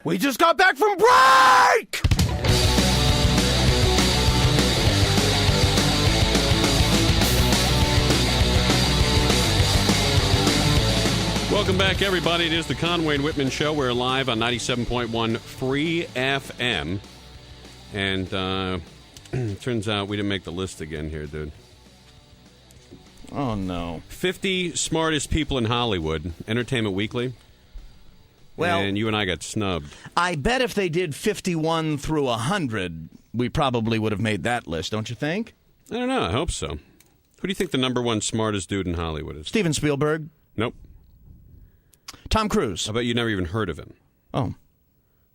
We just got back from break! Welcome back, everybody. It is the Conway and Whitman Show. We're live on 97.1 Free FM. And turns out we didn't make the list again here, dude. Oh, no. 50 smartest people in Hollywood, Entertainment Weekly. Well, and you and I got snubbed. I bet if they did 51 through 100, we probably would have made that list, don't you think? I don't know. I hope so. Who do you think the number one smartest dude in Hollywood is? Steven Spielberg. Nope. Tom Cruise. I bet you never even heard of him. Oh.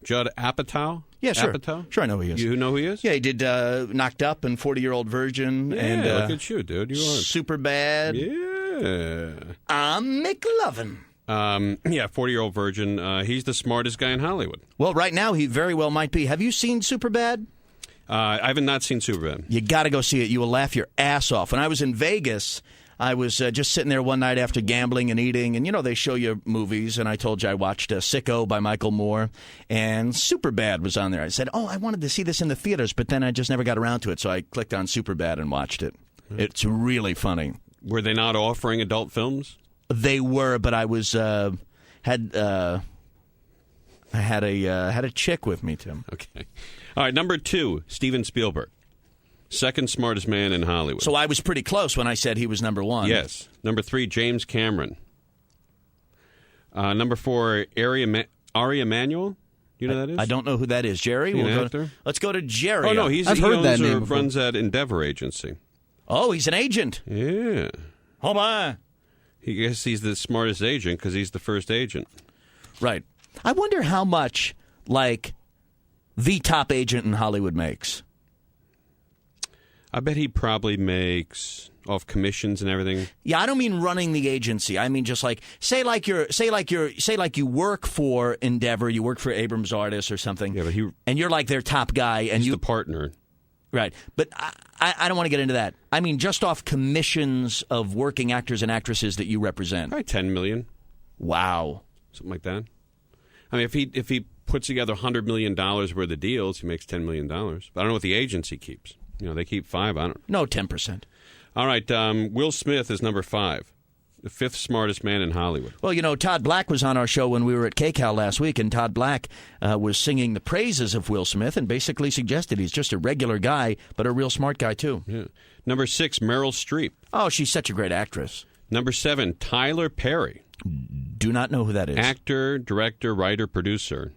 Judd Apatow? Yeah, sure. Apatow? Sure, I know who he is. You know who he is? Yeah, he did Knocked Up and 40-Year-Old Virgin. Yeah, and look at you, dude. You are Superbad. Yeah. I'm McLovin. Yeah, 40-Year-Old Virgin. He's the smartest guy in Hollywood. Well, right now he very well might be. Have you seen Superbad? I have not seen Superbad. You got to go see it. You will laugh your ass off. When I was in Vegas, I was just sitting there one night after gambling and eating, and, you know, they show you movies, and I told you I watched Sicko by Michael Moore, and Superbad was on there. I said, I wanted to see this in the theaters, but then I just never got around to it, so I clicked on Superbad and watched it. It's really funny. Were they not offering adult films? They were, but I was had a chick with me, Tim. Okay. All right, number 2, Steven Spielberg. Second smartest man in Hollywood. So I was pretty close when I said he was number 1. Yes. Number 3, James Cameron. Number 4, Ari Emanuel. You know who that is? I don't know who that is. Jerry? Let's go to Jerry. Oh, no, he heard owns that name or before. runs that Endeavor agency. Oh, he's an agent. Yeah. Hold on. I guess he's the smartest agent because he's the first agent. Right. I wonder how much, like, the top agent in Hollywood makes. I bet he probably makes off commissions and everything. Yeah, I don't mean running the agency. I mean just like say you work for Endeavor, you work for Abrams Artists or something. Yeah, but and you're like their top guy, and he's the partner. Right. But I don't want to get into that. I mean just off commissions of working actors and actresses that you represent. Probably $10 million. Wow. Something like that. I mean, if he puts together $100 million worth of deals, he makes $10 million. But I don't know what the agency keeps. You know, they keep 5. I don't know. No, 10%. All right. Will Smith is number 5, the 5th smartest man in Hollywood. Well, you know, Todd Black was on our show when we were at KCAL last week, and Todd Black was singing the praises of Will Smith and basically suggested he's just a regular guy, but a real smart guy, too. Yeah. Number 6, Meryl Streep. Oh, she's such a great actress. Number 7, Tyler Perry. Do not know who that is. Actor, director, writer, producer.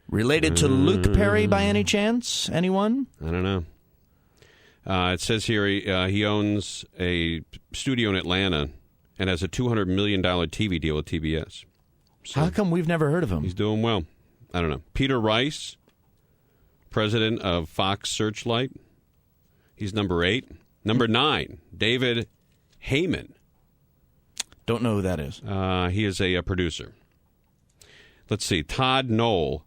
Related to Luke Perry by any chance? Anyone? I don't know. It says here he owns a studio in Atlanta and has a $200 million TV deal with TBS. So how come we've never heard of him? He's doing well. I don't know. Peter Rice, president of Fox Searchlight. He's number 8. Number 9, David Heyman. Don't know who that is. He is a producer. Let's see. John Knoll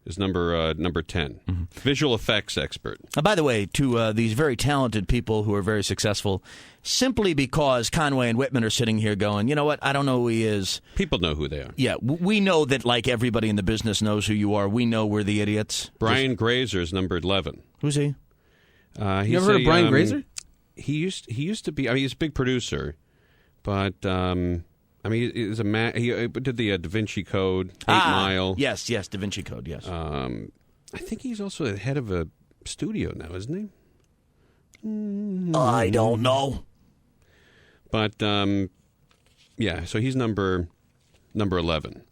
is number 10. Mm-hmm. Visual effects expert. By the way, to these very talented people who are very successful, simply because Conway and Whitman are sitting here going, you know what, I don't know who he is. People know who they are. Yeah, we know that like everybody in the business knows who you are. We know we're the idiots. Brian Grazer is number 11. Who's he? You ever heard of Brian Grazer? He used to be, I mean, he's a big producer, but... I mean, he did the Da Vinci Code, 8 Mile. Yes, Da Vinci Code, yes. I think he's also the head of a studio now, isn't he? I don't know. But, yeah, so he's number 11.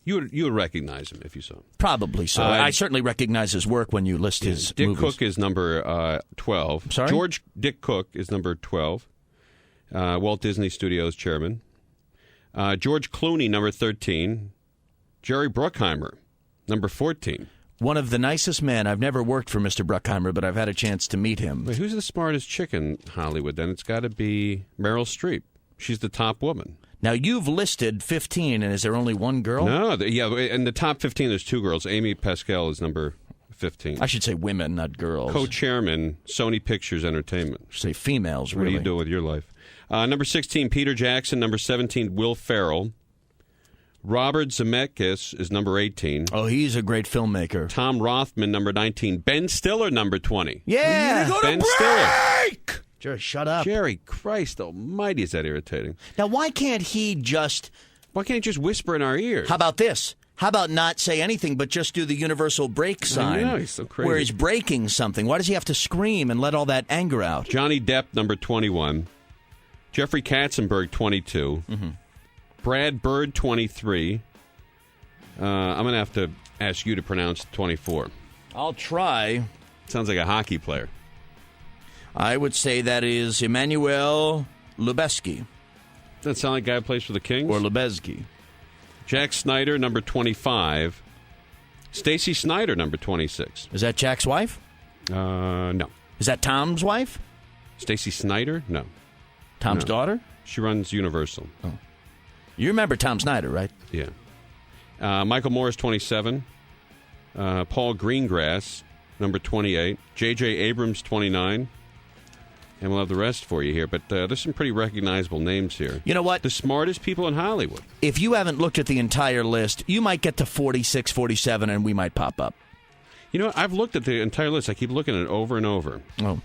You would recognize him if you saw him. Probably so. I certainly recognize his work when you list his Dick movies. Cook is number 12. Sorry? Dick Cook is number 12. Walt Disney Studios chairman. George Clooney, number 13. Jerry Bruckheimer, number 14. One of the nicest men. I've never worked for Mr. Bruckheimer, but I've had a chance to meet him. Wait, who's the smartest chick in Hollywood, then? It's got to be Meryl Streep. She's the top woman. Now, you've listed 15, and is there only one girl? No, in the top 15, there's 2 girls. Amy Pascal is number 15. I should say women, not girls. Co-chairman, Sony Pictures Entertainment. Say females, really. What are you doing with your life? Number 16, Peter Jackson. Number 17, Will Ferrell. Robert Zemeckis is number 18. Oh, he's a great filmmaker. Tom Rothman, number 19. Ben Stiller, number 20. Yeah. Ben Stiller. Jerry, shut up. Jerry, Christ almighty, is that irritating. Now, why can't he just... Why can't he just whisper in our ears? How about this? How about not say anything but just do the universal break sign? I know, he's so crazy. Where he's breaking something. Why does he have to scream and let all that anger out? Johnny Depp, number 21. Jeffrey Katzenberg, 22. Mm-hmm. Brad Bird, 23. I'm going to have to ask you to pronounce 24. I'll try. Sounds like a hockey player. I would say that is Emmanuel Lubezki. Does that sound like a guy who plays for the Kings? Or Lubezki. Jack Snyder, number 25. Stacy Snyder, number 26. Is that Jack's wife? No. Is that Tom's wife? Stacy Snyder? No. Tom's daughter? She runs Universal. Oh. You remember Tom Snyder, right? Yeah. Michael Morris, 27. Paul Greengrass, number 28. J.J. Abrams, 29. And we'll have the rest for you here. But there's some pretty recognizable names here. You know what? The smartest people in Hollywood. If you haven't looked at the entire list, you might get to 46, 47, and we might pop up. You know, I've looked at the entire list. I keep looking at it over and over. Oh.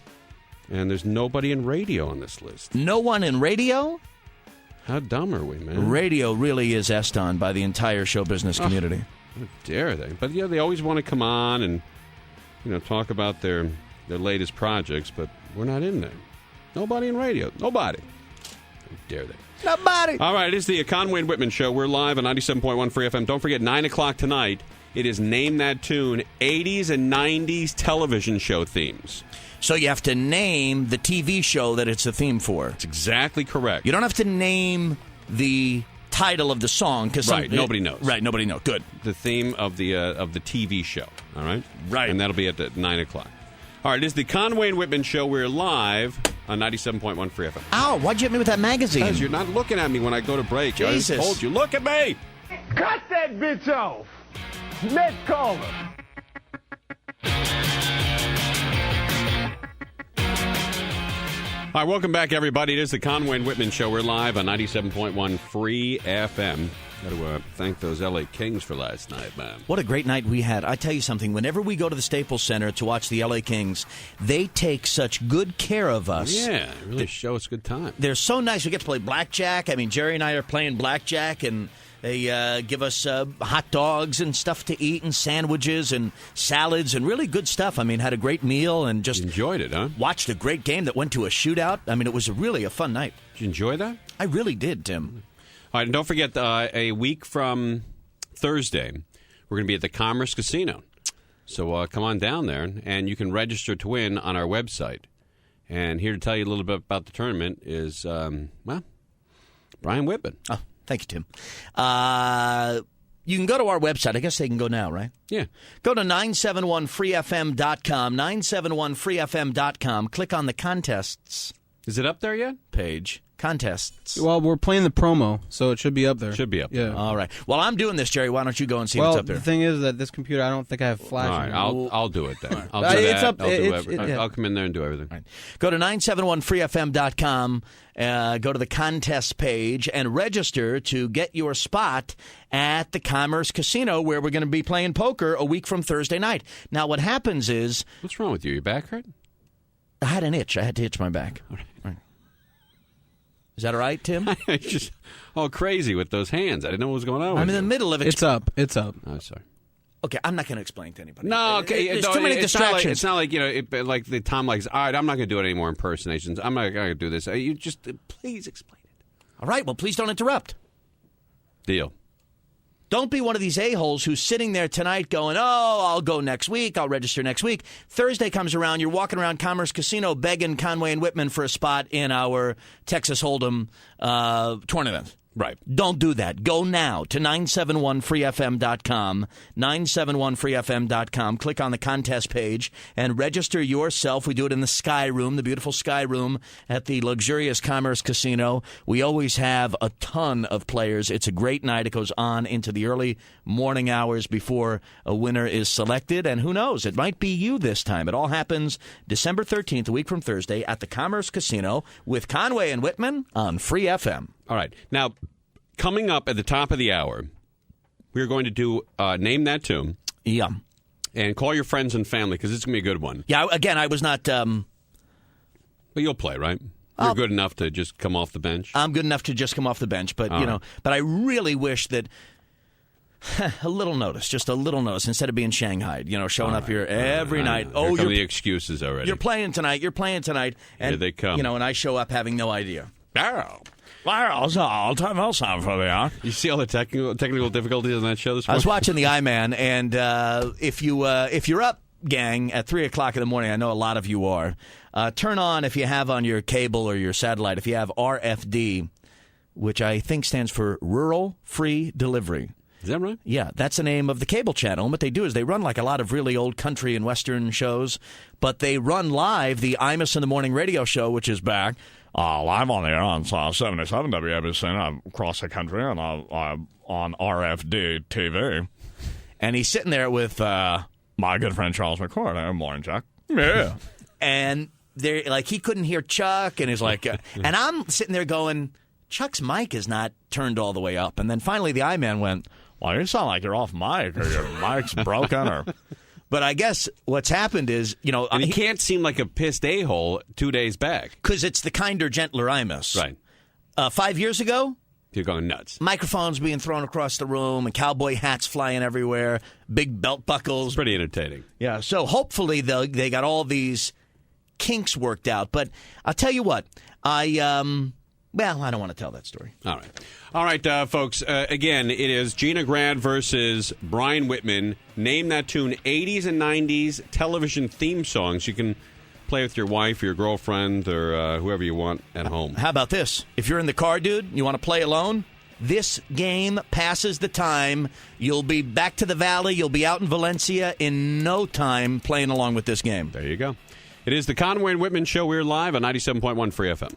And there's nobody in radio on this list. No one in radio? How dumb are we, man? Radio really is essed on by the entire show business community. How dare they? But, yeah, they always want to come on and, talk about their latest projects, but we're not in there. Nobody in radio. Nobody. How dare they? Nobody. All right, it is the Conway and Whitman Show. We're live on 97.1 Free FM. Don't forget, 9 o'clock tonight, it is Name That Tune, 80s and 90s television show themes. So you have to name the TV show that it's a theme for. That's exactly correct. You don't have to name the title of the song. Right, nobody knows. Right, nobody knows. Good. The theme of the TV show, all right? Right. And that'll be at 9 o'clock. All right, it is the Conway and Whitman Show. We're live on 97.1 Free FM. Ow, why'd you hit me with that magazine? Because you're not looking at me when I go to break. Jesus. I told you, look at me! Cut that bitch off! Let's call her. All right, welcome back, everybody. It is the Conway and Whitman Show. We're live on 97.1 Free FM. Got to thank those L.A. Kings for last night, man. What a great night we had. I tell you something, whenever we go to the Staples Center to watch the L.A. Kings, they take such good care of us. Yeah, really show us a good time. They're so nice. We get to play blackjack. I mean, Jerry and I are playing blackjack, and they give us hot dogs and stuff to eat and sandwiches and salads and really good stuff. I mean, had a great meal and just you enjoyed it, huh? Watched a great game that went to a shootout. I mean, it was really a fun night. Did you enjoy that? I really did, Tim. All right, and don't forget, a week from Thursday, we're going to be at the Commerce Casino. So come on down there, and you can register to win on our website. And here to tell you a little bit about the tournament is, Brian Whitman. Oh, thank you, Tim. You can go to our website. I guess they can go now, right? Yeah. Go to 971freefm.com, 971freefm.com. Click on the contests. Is it up there yet? Page. Contests. Well, we're playing the promo, so it should be up there. Should be up there. Yeah. All right. Well, I'm doing this, Jerry. Why don't you go and see well, what's up there? The thing is that this computer, I don't think I have flash. All right, I'll do it then. I'll do It's that. up- I'll do it's- everything. yeah. I'll come in there and do everything. Right. Go to 971freefm.com, go to the contest page, and register to get your spot at the Commerce Casino, where we're going to be playing poker a week from Thursday night. Now, what happens is... What's wrong with you? Your back hurt? I had an itch. I had to itch my back. All right. Is that all right, Tim? You're just all crazy with those hands. I didn't know what was going on with I'm in you. the middle of it. It's up. It's up. Oh, sorry. Okay, I'm not going to explain to anybody. No, okay. There's no, too many it's distractions. Not like like the Tom likes. All right, I'm not going to do it any more impersonations. I'm not going to do this. You just please explain it. All right, well, please don't interrupt. Deal. Don't be one of these a-holes who's sitting there tonight going, oh, I'll go next week, I'll register next week. Thursday comes around, you're walking around Commerce Casino begging Conway and Whitman for a spot in our Texas Hold'em tournament. Right. Don't do that. Go now to 971freefm.com, 971freefm.com. Click on the contest page and register yourself. We do it in the Sky Room, the beautiful Sky Room at the luxurious Commerce Casino. We always have a ton of players. It's a great night. It goes on into the early morning hours before a winner is selected. And who knows, it might be you this time. It all happens December 13th, a week from Thursday, at the Commerce Casino with Conway and Whitman on Free FM. All right. Now, coming up at the top of the hour, we are going to do Name That Tune. Yeah. And call your friends and family because it's going to be a good one. Yeah, again, I was not... But you'll play, right? You're good enough to just come off the bench? I'm good enough to just come off the bench, but, but I really wish that... a little notice, just a little notice, instead of being shanghaied, showing up here every night. Here come the excuses already. You're playing tonight, and here they come. And I show up having no idea. You see all the technical difficulties on that show this morning? I was watching the I-Man, and if you're up, gang, at 3 o'clock in the morning, I know a lot of you are, turn on, if you have on your cable or your satellite, if you have RFD, which I think stands for Rural Free Delivery. Is that right? Yeah, that's the name of the cable channel. And what they do is they run like a lot of really old country and Western shows, but they run live the Imus in the Morning radio show, which is back live on the air on 77 WABC across the country and on RFD TV. And he's sitting there with my good friend Charles McCord. Morning, Chuck. Yeah. And they're like, he couldn't hear Chuck, and he's like, and I'm sitting there going, Chuck's mic is not turned all the way up. And then finally the I-Man went, well, you sound like you're off mic, or your mic's broken, But I guess what's happened is, And he can't seem like a pissed a-hole 2 days back. Because it's the kinder, gentler Imus. Right. 5 years ago, you're going nuts. Microphones being thrown across the room and cowboy hats flying everywhere, big belt buckles. It's pretty entertaining. Yeah, so hopefully they got all these kinks worked out. But I'll tell you what, I don't want to tell that story. All right, folks. Again, it is Gina Grad versus Brian Whitman. Name that tune. 80s and 90s television theme songs. You can play with your wife or your girlfriend or whoever you want at home. How about this? If you're in the car, dude, you want to play alone? This game passes the time. You'll be back to the Valley. You'll be out in Valencia in no time playing along with this game. There you go. It is the Conway and Whitman Show. We're live on 97.1 Free FM.